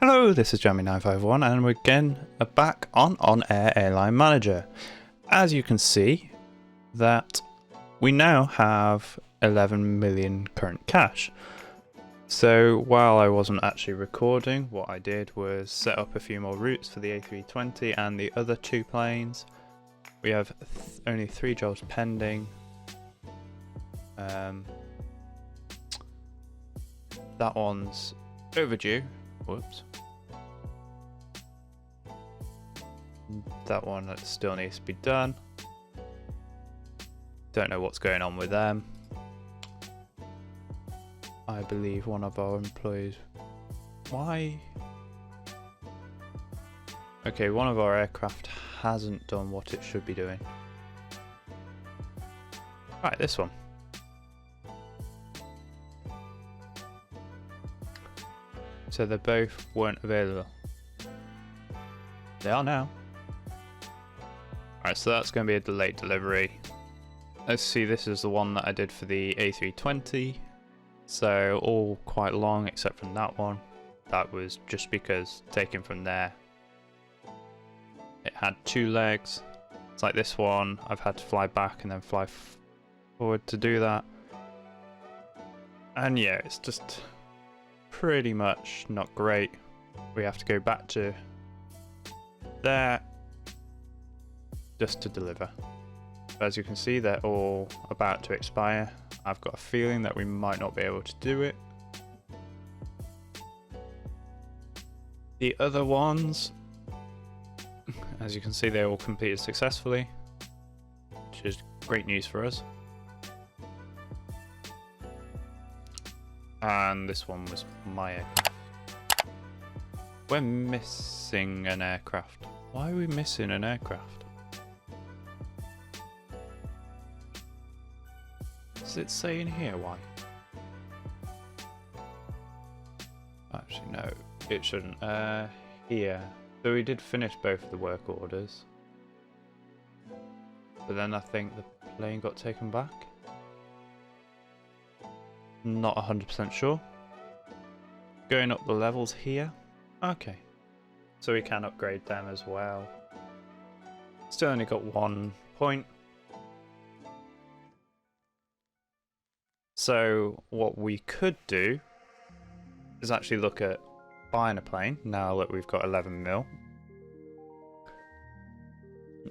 Hello, this is Jammy951 and we're again back on OnAir Airline Manager. As you can see that we now have 11 million current cash. So while I wasn't actually recording, what I did was set up a few more routes for the A320 and the other two planes. We have only 3 jobs pending. That one's overdue. Whoops. That one that still needs to be done. Don't know what's going on with them. I believe one of our employees... Why? Okay, one of our aircraft hasn't done what it should be doing. Right, this one. So they both weren't available. They are now. Alright, so that's going to be a delayed delivery. Let's see, this is the one that I did for the A320. So all quite long except from that one. That was just because taken from there. It had 2 legs. It's like this one, I've had to fly back and then fly forward to do that. And yeah, it's just pretty much not great. We have to go back to there just to deliver. But as you can see, they're all about to expire. I've got a feeling that we might not be able to do it. The other ones, as you can see, they all completed successfully, which is great news for us. And this one was my aircraft. We're missing an aircraft. Why are we missing an aircraft? Does it say in here why? Actually, no, it shouldn't. Here. So we did finish both of the work orders. But then I think the plane got taken back. Not 100% sure. Going up the levels here. Okay. So we can upgrade them as well. Still only got 1 point. So what we could do is actually look at buying a plane now that we've got 11 mil.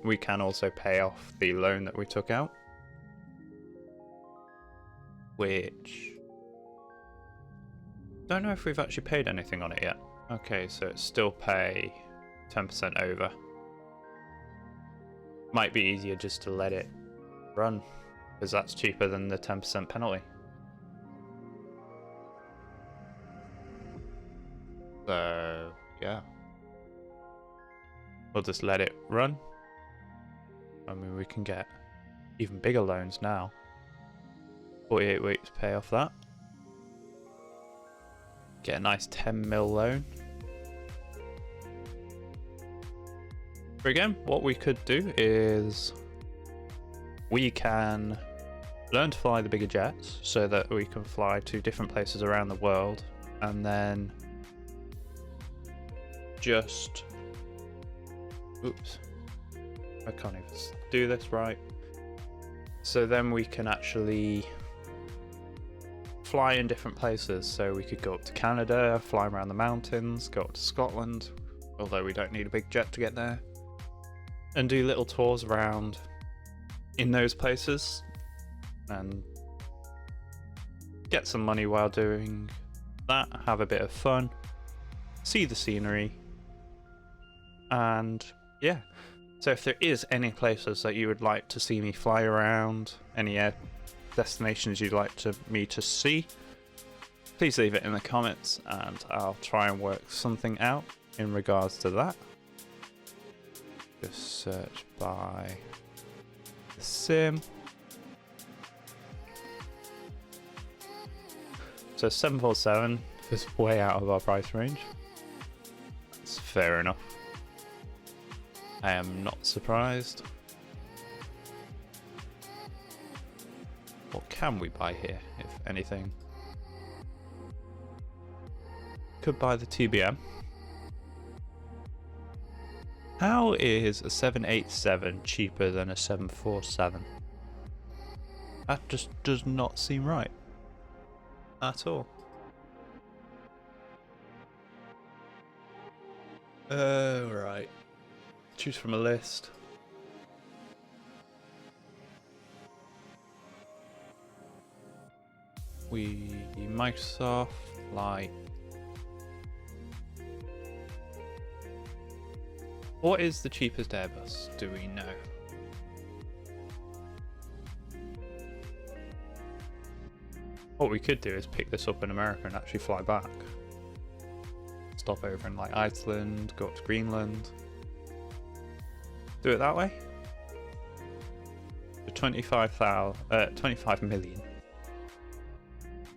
We can also pay off the loan that we took out, which don't know if we've actually paid anything on it yet. Okay, so it's still pay 10% over. Might be easier just to let it run, because that's cheaper than the 10% penalty. So, yeah. We'll just let it run. I mean, we can get even bigger loans now. 48 weeks to pay off that. Get a nice 10 mil loan. But again, what we could do is we can learn to fly the bigger jets so that we can fly to different places around the world, and then just... Oops. I can't even do this right. So then we can actually fly in different places. So we could go up to Canada, fly around the mountains, go up to Scotland, although we don't need a big jet to get there, and do little tours around in those places and get some money while doing that, have a bit of fun, see the scenery, and yeah. So if there is any places that you would like to see me fly around, any destinations you'd like me to see, please leave it in the comments and I'll try and work something out in regards to that. Just search by the sim. So 747 is way out of our price range. It's fair enough. I am not surprised. What can we buy here, if anything? Could buy the TBM. How is a 787 cheaper than a 747? That just does not seem right at all. Right. Choose from a list. Microsoft Flight. What is the cheapest Airbus? Do we know? What we could do is pick this up in America and actually fly back. Stop over in like Iceland, go up to Greenland. Do it that way. For 25 million.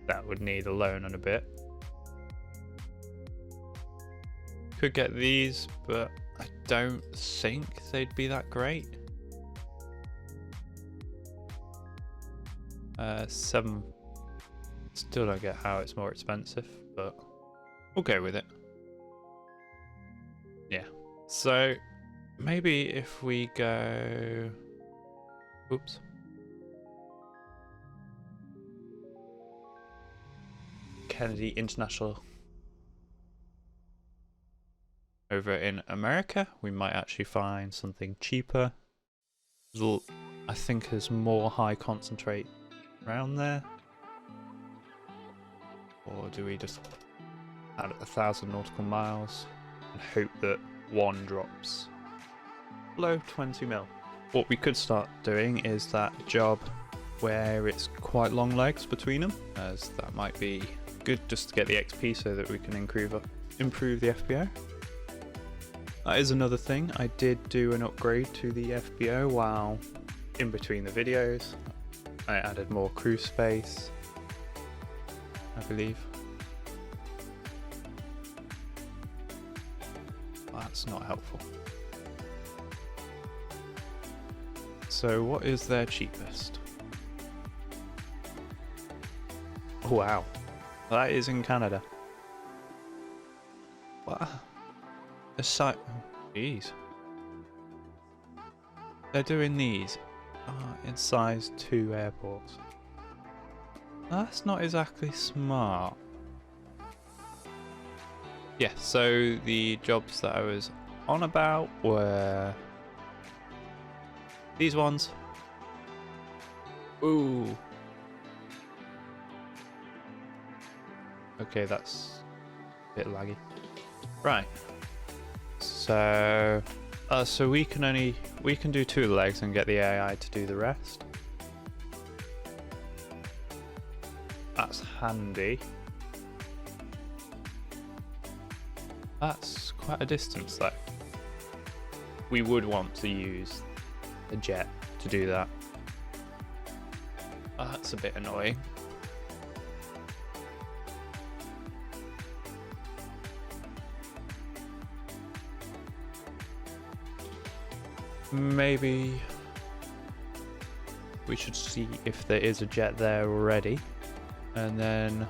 That would need a loan and a bit. Could get these, but I don't think they'd be that great. 7. Still don't get how it's more expensive, but we'll go with it. Yeah. So maybe if we go. Oops. Kennedy International. Over in America, we might actually find something cheaper. I think there's more high concentrate around there. Or do we just add 1,000 nautical miles and hope that one drops below 20 mil? What we could start doing is that job where it's quite long legs between them, as that might be good just to get the XP so that we can improve the FBO. That is another thing. I did do an upgrade to the FBO while in between the videos. I added more crew space, I believe. That's not helpful. So what is their cheapest? Oh, wow. That is in Canada. What? A site. Oh, jeez. They're doing these in size 2 airports. That's not exactly smart. Yeah, so the jobs that I was on about were these ones. Ooh. Okay, that's a bit laggy. Right. So we can do 2 legs and get the AI to do the rest. That's handy. That's quite a distance though. We would want to use a jet to do that. That's a bit annoying. Maybe we should see if there is a jet there already, and then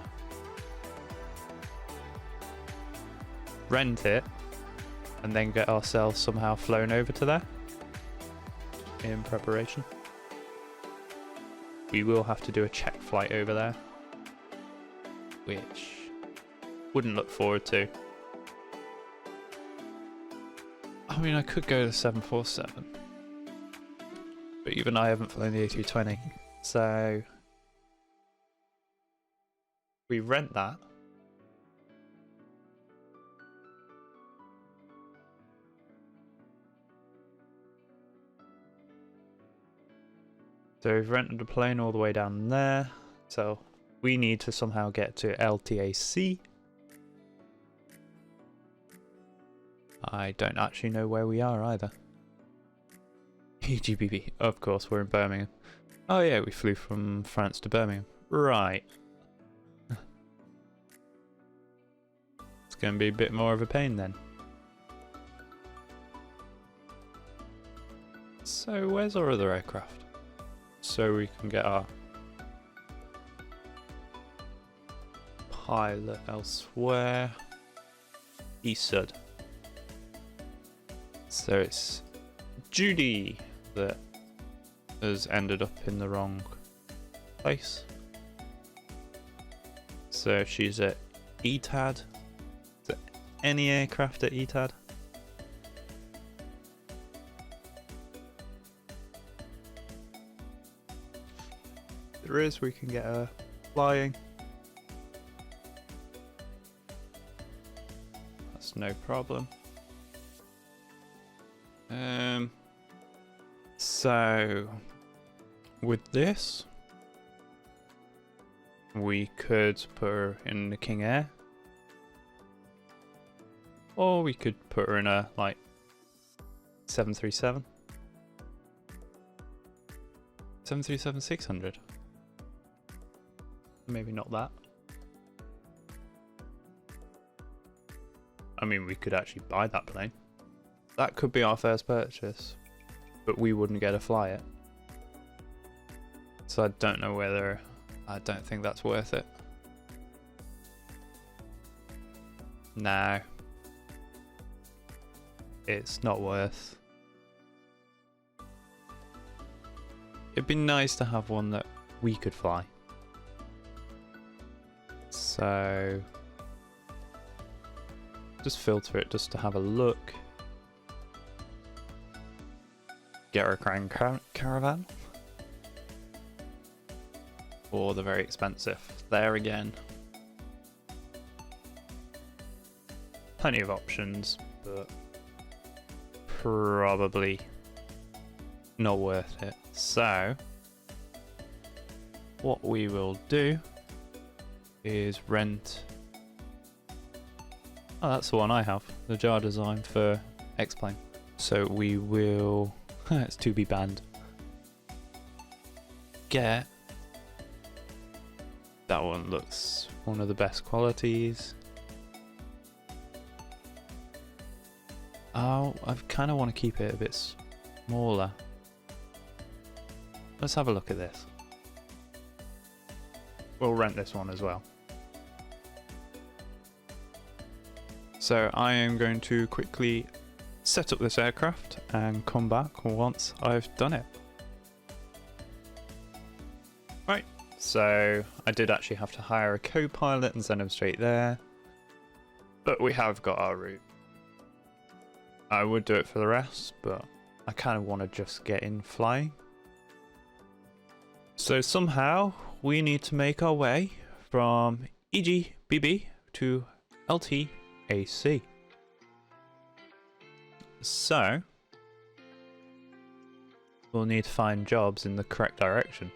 rent it, and then get ourselves somehow flown over to there in preparation. We will have to do a check flight over there, which wouldn't look forward to. I mean, I could go to 747, but even I haven't flown the A320, so we rent that. So we've rented a plane all the way down there, so we need to somehow get to LTAC. I don't actually know where we are either. EGBB, of course, we're in Birmingham. Oh yeah, we flew from France to Birmingham. Right. It's going to be a bit more of a pain then. So where's our other aircraft? So we can get our pilot elsewhere. ESUD. So it's Judy that has ended up in the wrong place. So she's at ETAD. Is there any aircraft at ETAD? There is, we can get her flying. That's no problem. So with this, we could put her in the King Air, or we could put her in a like 737, 737-600. Maybe not that. I mean, we could actually buy that plane. That could be our first purchase, but we wouldn't get to fly it. So I don't know whether... I don't think that's worth it. No. It's not worth. It'd be nice to have one that we could fly. So... just filter it just to have a look. Get her a Grand Caravan. Or the very expensive. There again. Plenty of options, but probably not worth it. So, what we will do is rent. Oh, that's the one I have. The jar design for X-Plane. So we will... it's to be banned. Get... that one looks one of the best qualities. Oh, I kind of want to keep it a bit smaller. Let's have a look at this. We'll rent this one as well. So I am going to quickly set up this aircraft and come back once I've done it. Right, so I did actually have to hire a co-pilot and send him straight there, but we have got our route. I would do it for the rest, but I kind of want to just get in flying. So somehow we need to make our way from EVGA to LTAC. So we'll need to find jobs in the correct direction.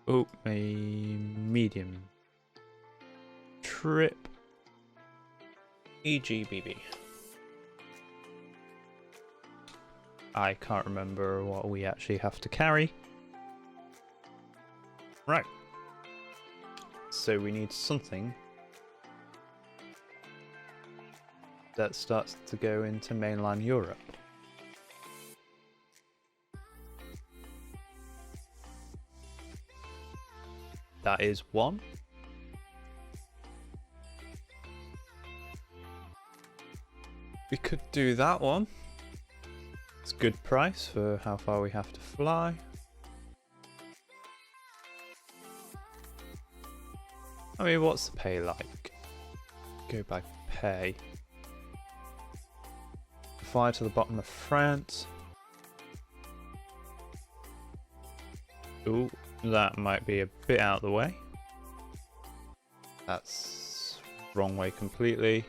Oh, a medium trip. EVGA. I can't remember what we actually have to carry. Right. So we need something that starts to go into mainland Europe. That is one. We could do that one. It's a good price for how far we have to fly. I mean, what's the pay like? Go by pay. Fly to the bottom of France. Ooh, that might be a bit out of the way. That's wrong way completely.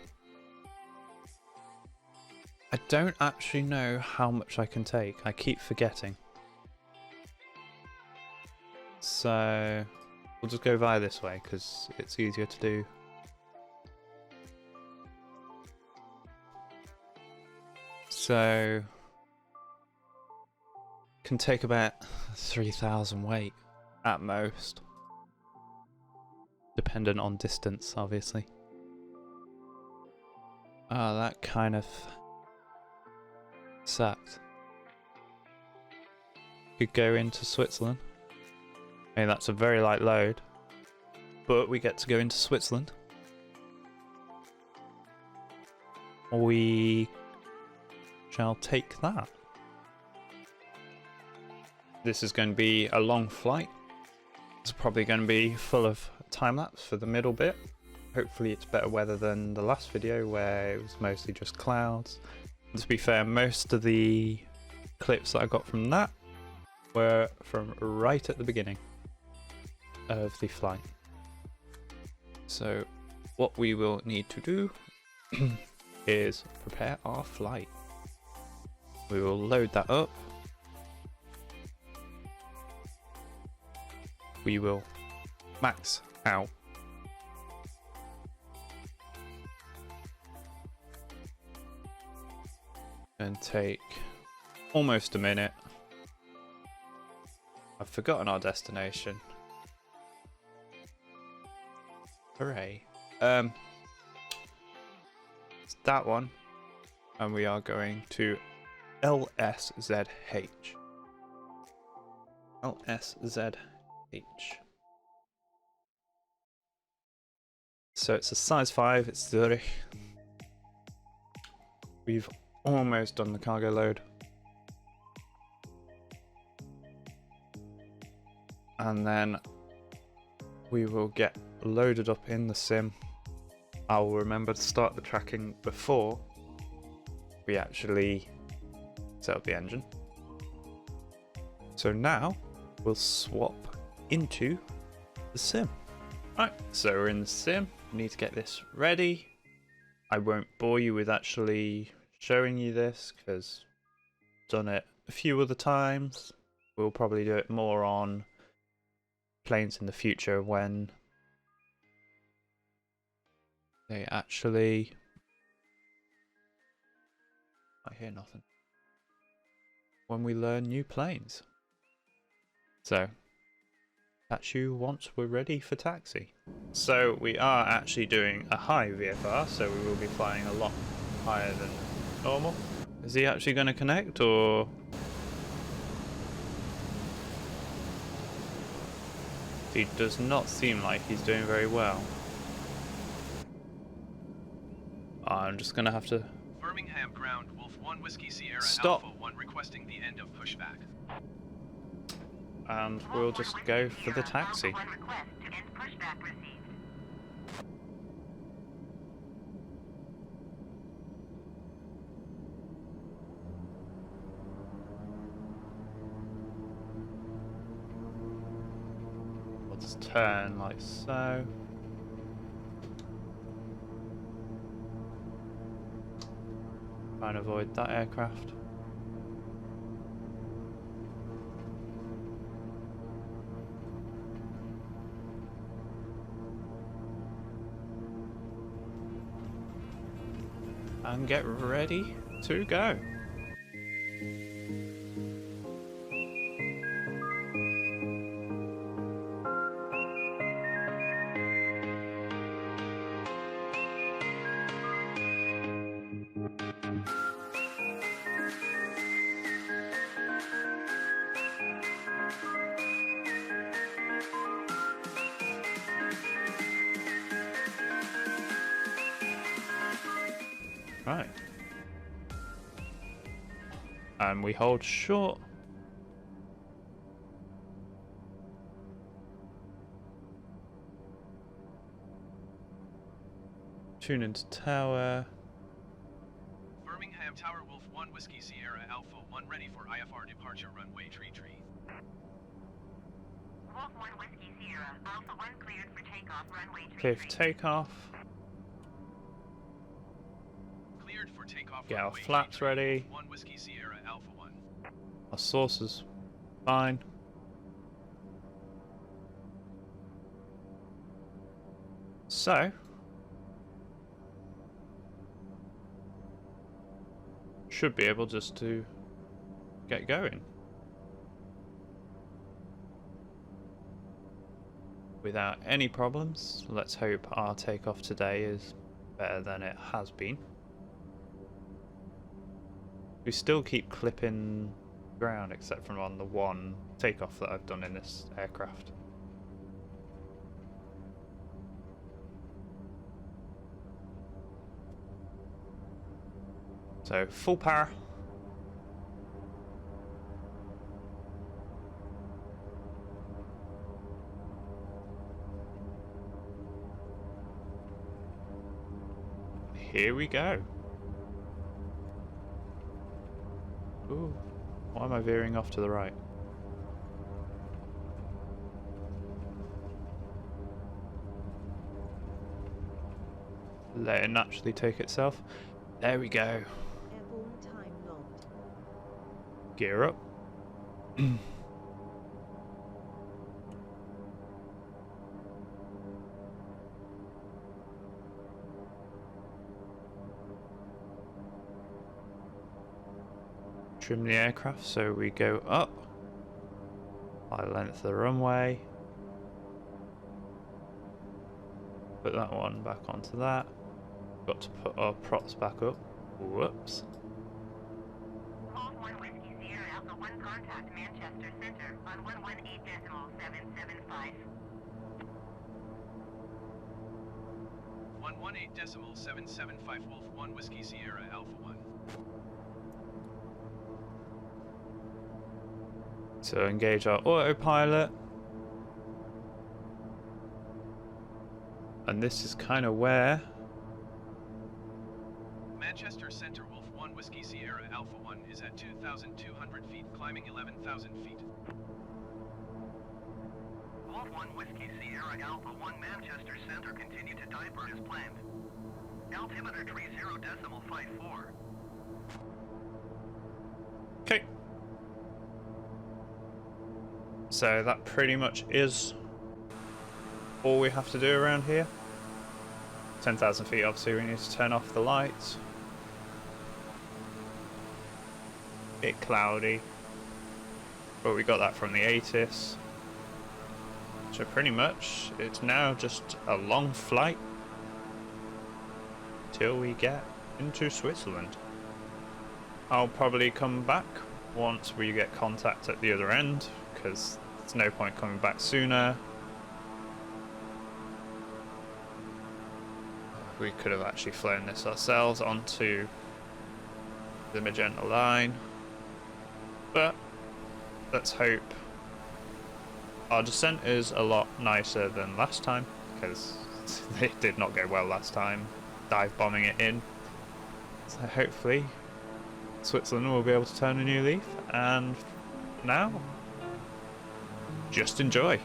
I don't actually know how much I can take. I keep forgetting. So we'll just go via this way because it's easier to do. So can take about 3,000 weight at most, dependent on distance, obviously. Oh, that kind of sucked. Could go into Switzerland. I mean, that's a very light load, but we get to go into Switzerland. we shall take that. This is going to be a long flight. It's probably going to be full of time-lapse for the middle bit. Hopefully it's better weather than the last video where it was mostly just clouds. And to be fair, most of the clips that I got from that were from right at the beginning of the flight. So what we will need to do is prepare our flight. We will load that up. We will max out. And take almost a minute. I've forgotten our destination. Hooray. It's that one. And we are going to LSZH. LSZH. So it's a size 5, it's Zurich. We've almost done the cargo load. And then we will get loaded up in the sim. I will remember to start the tracking before we actually set up the engine. So now we'll swap into the sim. Right, so we're in the sim. We need to get this ready. I won't bore you with actually showing you this because I've done it a few other times. We'll probably do it more on planes in the future when they actually... I hear nothing. When we learn new planes. So, catch you once we're ready for taxi. So we are actually doing a high VFR, so we will be flying a lot higher than normal. Is he actually going to connect, or...? He does not seem like he's doing very well. I'm just going to have to... Birmingham ground, Wolf 1 Whiskey Sierra Stop. Alpha 1 requesting the end of pushback. And we'll just go for the taxi. We'll just turn like so. Try and avoid that aircraft. And get ready to go. Right. And we hold short. Tune into tower. Birmingham Tower Wolf 1 Whiskey Sierra Alpha 1 ready for IFR departure runway tree. Wolf 1 Whiskey Sierra Alpha 1 cleared for takeoff runway tree. Clear for takeoff. Cleared for takeoff. Get our flaps ready. 1 Whiskey Sierra Alpha 1. Our source is fine. So, should be able just to get going without any problems. Let's hope our takeoff today is better than it has been. We still keep clipping ground except from on the one takeoff that I've done in this aircraft. So full power. Here we go. Ooh, why am I veering off to the right? Let it naturally take itself. There we go. Airborne time logged. Gear up. Trim the aircraft so we go up by the length of the runway. Put that one back onto that. Got to put our props back up. Whoops. Hold 1 Whiskey Sierra Alpha 1 contact Manchester Center on 118.775. 118.775 Wolf 1 Whiskey Sierra Alpha 1. So engage our autopilot. And this is kind of where Manchester Center Wolf 1 Whiskey Sierra Alpha 1 is at 2,200 feet, climbing 11,000 feet. Wolf 1 Whiskey Sierra Alpha 1 Manchester Center continue to divert as planned. Altimeter 30.54. okay. So that pretty much is all we have to do around here. 10,000 feet, obviously we need to turn off the lights. Bit cloudy, but we got that from the ATIS. So pretty much it's now just a long flight till we get into Switzerland. I'll probably come back once we get contact at the other end, because there's no point coming back sooner. We could have actually flown this ourselves onto the magenta line, but let's hope our descent is a lot nicer than last time, because it did not go well last time, dive bombing it in. So hopefully Switzerland will be able to turn a new leaf, and now just enjoy.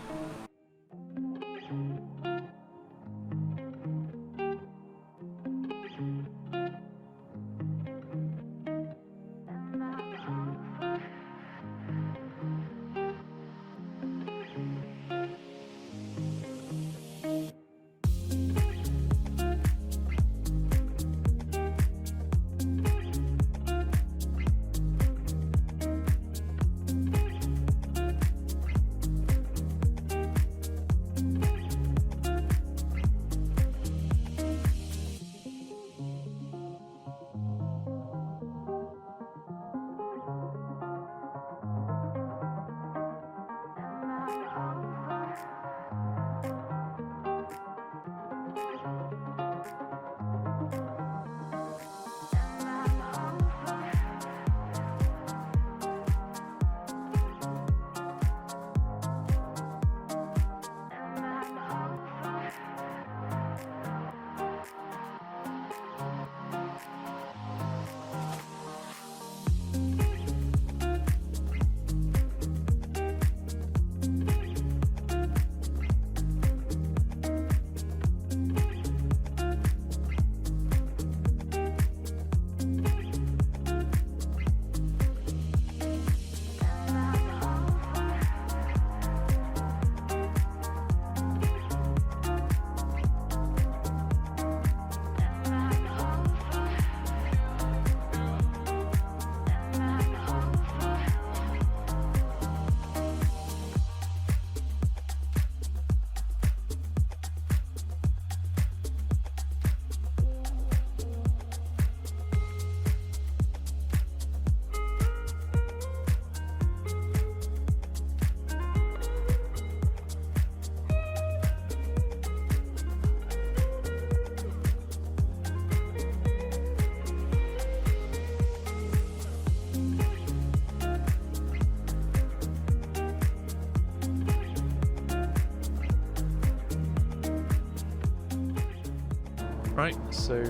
Right, so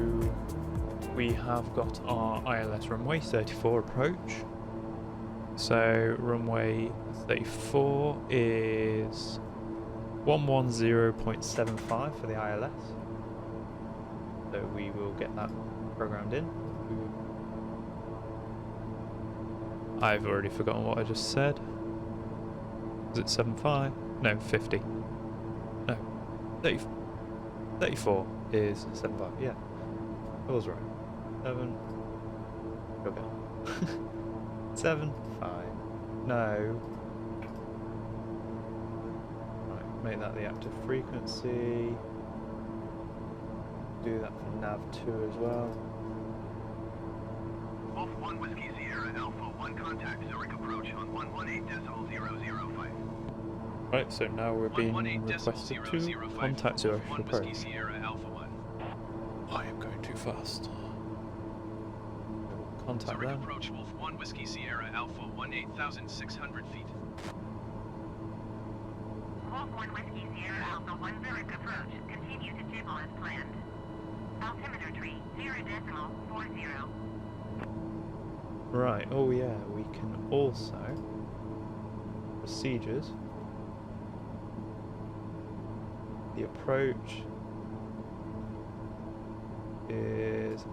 we have got our ILS runway 34 approach. So runway 34 is 110.75 for the ILS. So we will get that programmed in. I've already forgotten what I just said. Is it 75? No, 50. No, 30, 34 is 75. Yeah, I was right. 7. Okay. 7, 5. No. Right, make that the active frequency. Do that for nav2 as well. Wolf 1 Whiskey Sierra Alpha 1 contact Zurich approach on 118.005. Right, so now we're being requested to contact Zurich approach. Sierra Alpha 1. I am going too fast. Contact Zurich them. approach Wolf 1 Whiskey Sierra Alpha 18,600 feet. Wolf 1 Whiskey Sierra Alpha 1 Zurich approach. Continue to jibble as planned. Altimeter tree 0.40. Right, oh yeah, we can also procedures. The approach is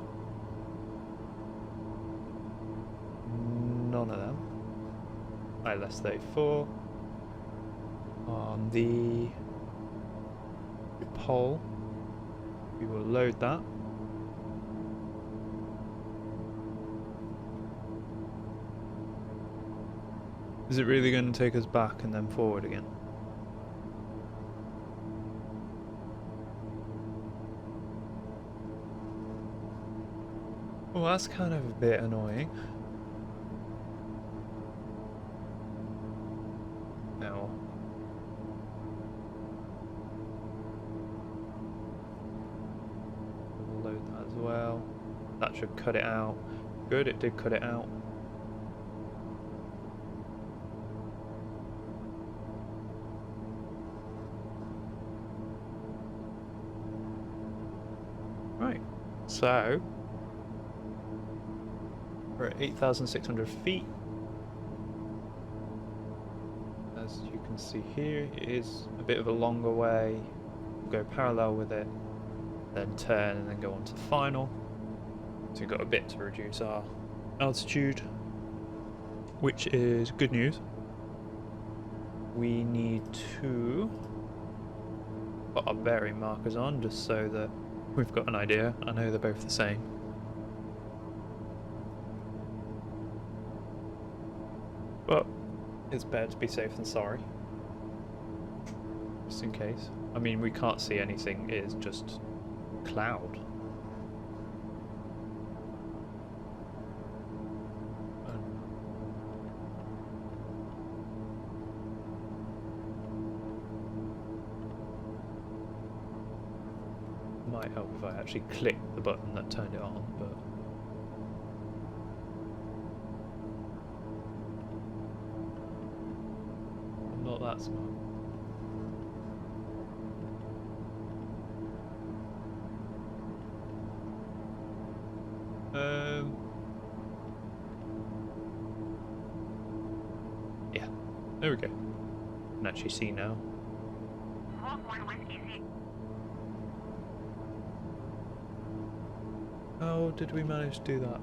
none of them. ILS 34 on the pole. We will load that. Is it really going to take us back and then forward again? Well, that's kind of a bit annoying. Now, we'll load that as well. That should cut it out. Good, it did cut it out. Right, so we're at 8,600 feet. As you can see here, it is a bit of a longer way. We'll go parallel with it, then turn and then go on to final. So we've got a bit to reduce our altitude, which is good news. We need to put our bearing markers on just so that we've got an idea. I know they're both the same. But it's better to be safe than sorry. Just in case. I mean, we can't see anything, it is just cloud. Might help if I actually click the button that turned it on, but I'm not that smart. Yeah, there we go. I can actually see now. Wolf 1 Whiskey Sierra. How did we manage to do that?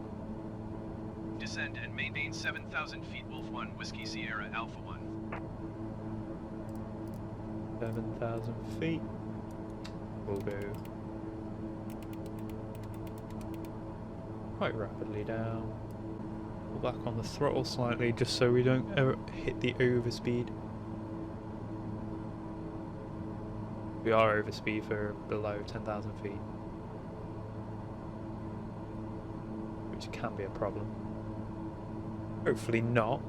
Descend and maintain 7,000 feet Wolf 1 Whiskey Sierra Alpha 1. 7,000 feet. We'll go quite rapidly down. Pull back on the throttle slightly just so we don't ever hit the overspeed. We are overspeed for below 10,000 feet, which can be a problem. Hopefully not.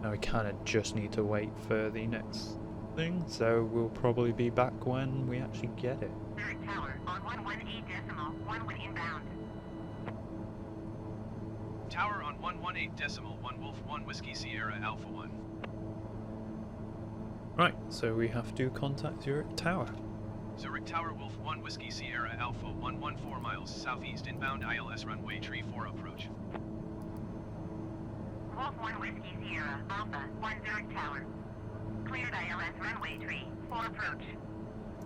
Now we kind of just need to wait for the next thing, so we'll probably be back when we actually get it. Zurich Tower on 118.1 inbound. Tower on 118.1 Wolf 1 Whiskey Sierra Alpha 1. Right, so we have to contact Zurich Tower. Zurich Tower Wolf 1 Whiskey Sierra Alpha 114 miles southeast inbound ILS runway tree 4 approach. Wolf 1 Whiskey Sierra Alpha 1 Zurich Tower. Cleared ILS runway tree 4 approach.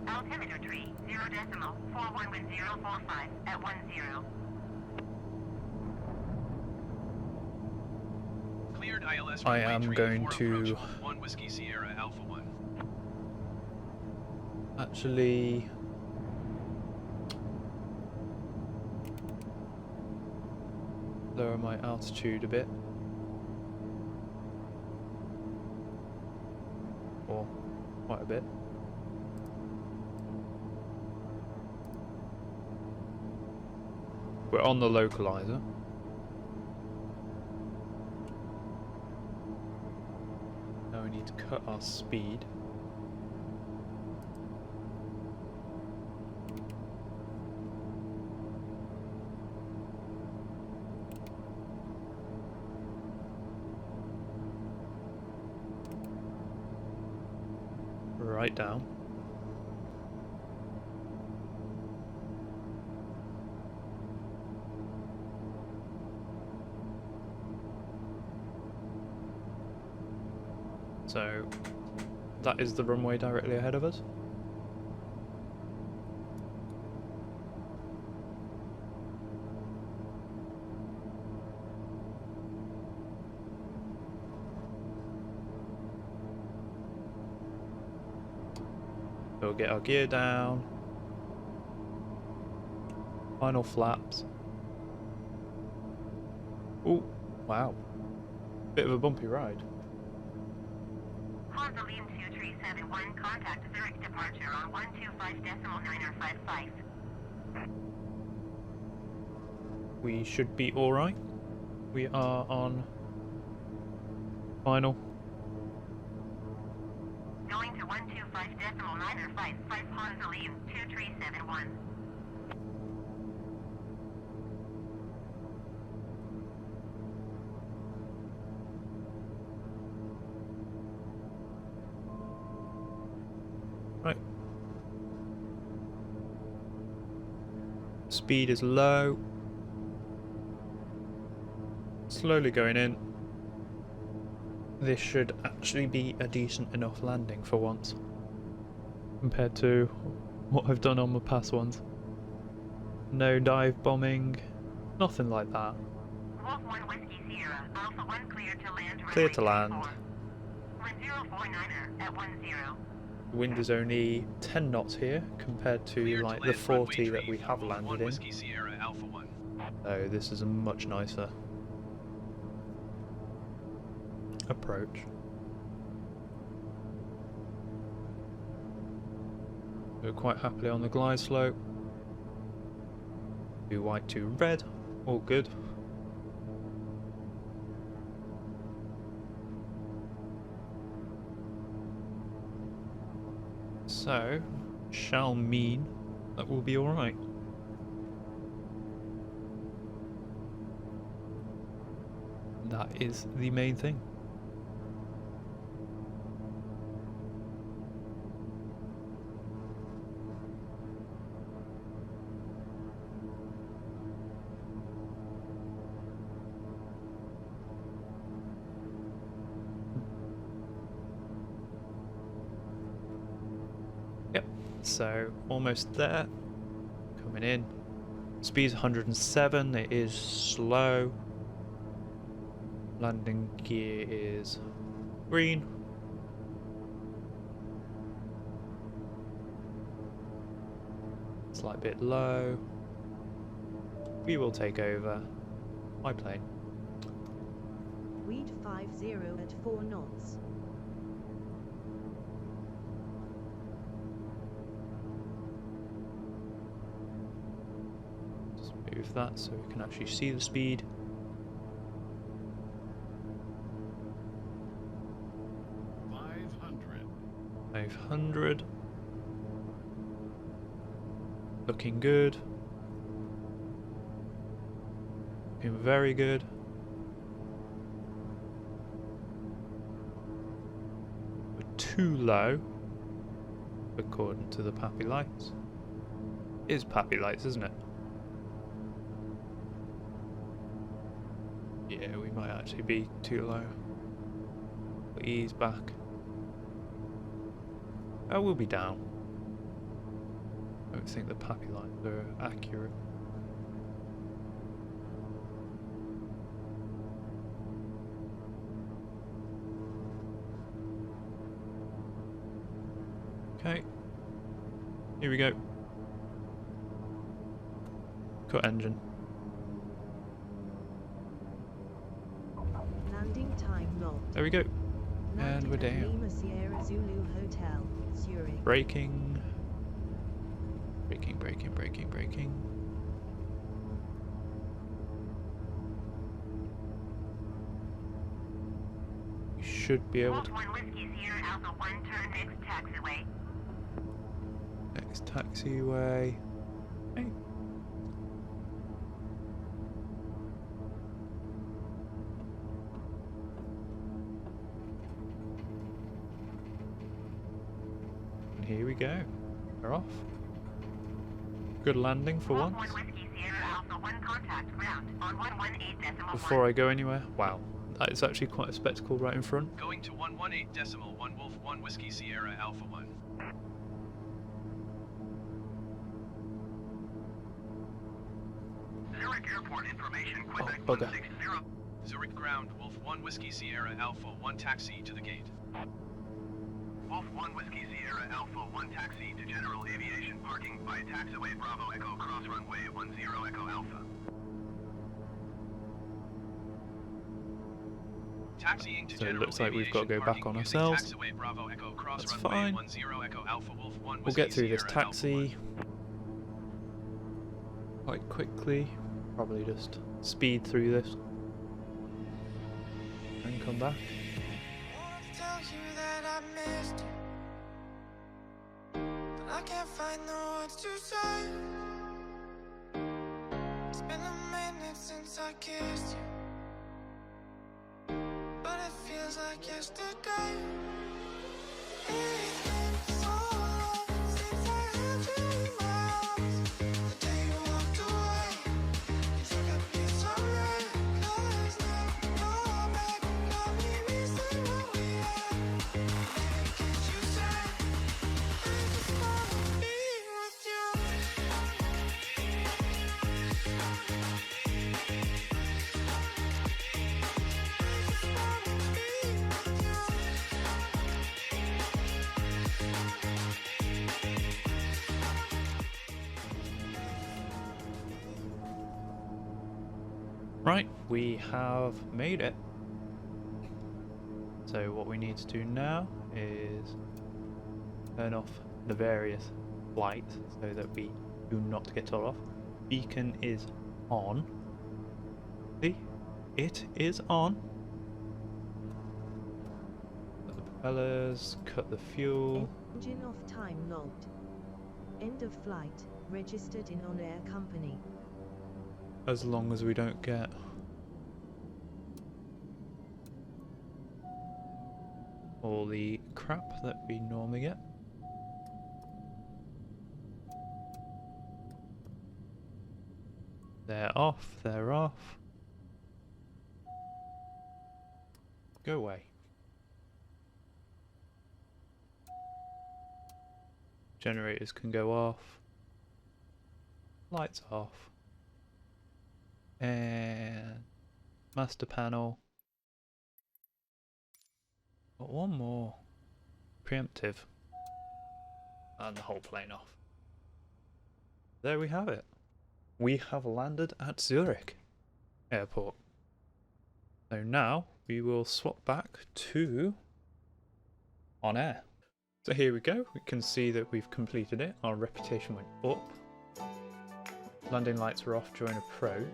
Altimeter tree 0.411045 at 10. Cleared ILS I runway am tree going 4 to- approach Wolf 1 Whiskey Sierra Alpha 1. Actually, lower my altitude a bit. Or quite a bit. We're on the localizer. Now we need to cut our speed. Right down. So that is the runway directly ahead of us. We'll get our gear down. Final flaps. Oh, wow. Bit of a bumpy ride. Honzoline 2371, contact Zurich departure on 125.955. We should be alright. We are on final. Going to 125.955 Honzoline 2371. Right. Speed is low. Slowly going in. This should actually be a decent enough landing for once, compared to what I've done on my past ones. No dive bombing, nothing like that. Wolf 1 Whiskey Sierra, Alpha 1 cleared to land. Clear to land. 1049er at 10. The wind is only 10 knots here compared to Cleared like to the land runway 40 that tree we for have Wolf 1 landed in. Whiskey Sierra Alpha 1. So this is a much nicer approach. We're quite happily on the glide slope. Do white to red, all good. So, shall mean that we'll be alright. That is the main thing. Yep, so almost there. Coming in. Speed's 107, it is slow. Landing gear is green. Slight bit low. We will take over my plane. Weed 50 at 4 knots. Just move that so we can actually see the speed. 500. Looking good. Looking very good. We're too low. according to the Pappy Lights. It is Pappy Lights, isn't it? Yeah, we might actually be too low. We'll ease back. Oh, we'll be down. I don't think the Pappy Lights are accurate. Okay, here we go. Cut engine. Landing time logged. There we go. And we're Landing at down. Lima Sierra Zulu Hotel, Zurich. Braking. Braking, braking, braking, braking. We should be able Wolf to. 1 Whiskey Sierra Alpha 1 turn next taxiway. Next taxiway. Hey. And here we go. We're off. Good landing for Wolf once. 1 Whiskey Sierra Alpha 1 contact ground on 118.1. Before I go anywhere, wow, that is actually quite a spectacle right in front. Going to 118.1 Wolf 1 Whiskey Sierra Alpha 1. Zurich Airport information, Quebec bugger. 160. Zurich ground, Wolf 1 Whiskey Sierra Alpha 1 taxi to the gate. Wolf 1 Whiskey Sierra Alpha 1 taxi to general aviation parking by taxiway Bravo Echo cross runway 10 Echo Alpha. Taxiing to So it general looks like we've got to aviation go back parking on using ourselves. taxiway Bravo Echo cross That's runway fine. 10 Echo Alpha Wolf 1 We'll Whiskey get through this Sierra Alpha taxi quite quickly. Probably just speed through this and come back. Tell you that I missed you, but I can't find the words to say. It's been a minute since I kissed you, but it feels like yesterday. It's been so long since I held you in my arms. The day you walked away, you took a piece of me. 'Cause now you're back, got me missing what we had. Baby, can't you say I just wanna be with you? Right, we have made it. So what we need to do now is turn off the various lights so that we do not get told off. Beacon is on. See? It is on. Cut the propellers, cut the fuel. Engine off time logged. End of flight, registered in OnAir company. As long as we don't get all the crap that we normally get. They're off, they're off. Go away. Generators can go off. Lights off. And master panel. Got one more. Preemptive. And the whole plane off. There we have it. We have landed at Zurich Airport. So now we will swap back to OnAir. So here we go. We can see that we've completed it. Our reputation went up. Landing lights were off during approach.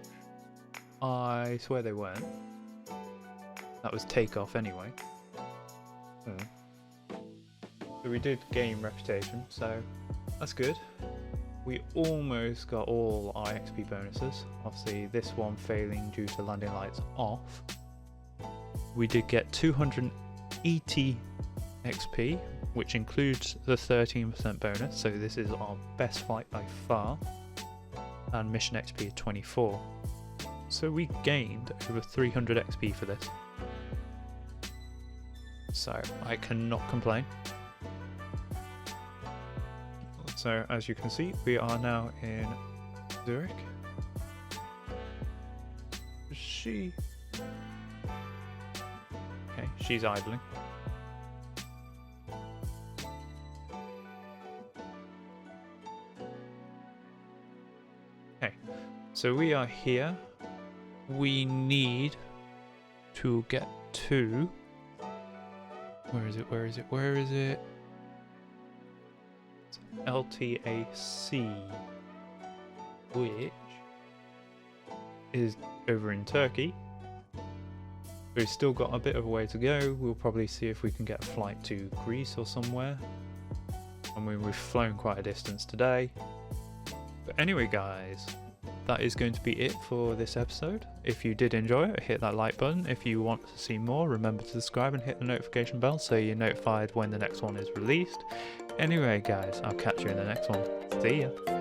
I swear they weren't. That was takeoff anyway. So we did gain reputation, so that's good. We almost got all our XP bonuses. Obviously this one failing due to landing lights off. We did get 280 XP, which includes the 13% bonus, so this is our best flight by far, and mission XP of 24. So we gained over 300 XP for this. So I cannot complain. So as you can see, we are now in Zurich. Okay, she's idling. Okay, so we are here. We need to get to... Where is it? Where is it? Where is it? It's LTAC, which is over in Turkey. We've still got a bit of a way to go. We'll probably see if we can get a flight to Greece or somewhere. I mean, we've flown quite a distance today. But anyway, guys, that is going to be it for this episode. If you did enjoy it, hit that like button. If you want to see more, remember to subscribe and hit the notification bell so you're notified when the next one is released. Anyway, guys, I'll catch you in the next one. See ya.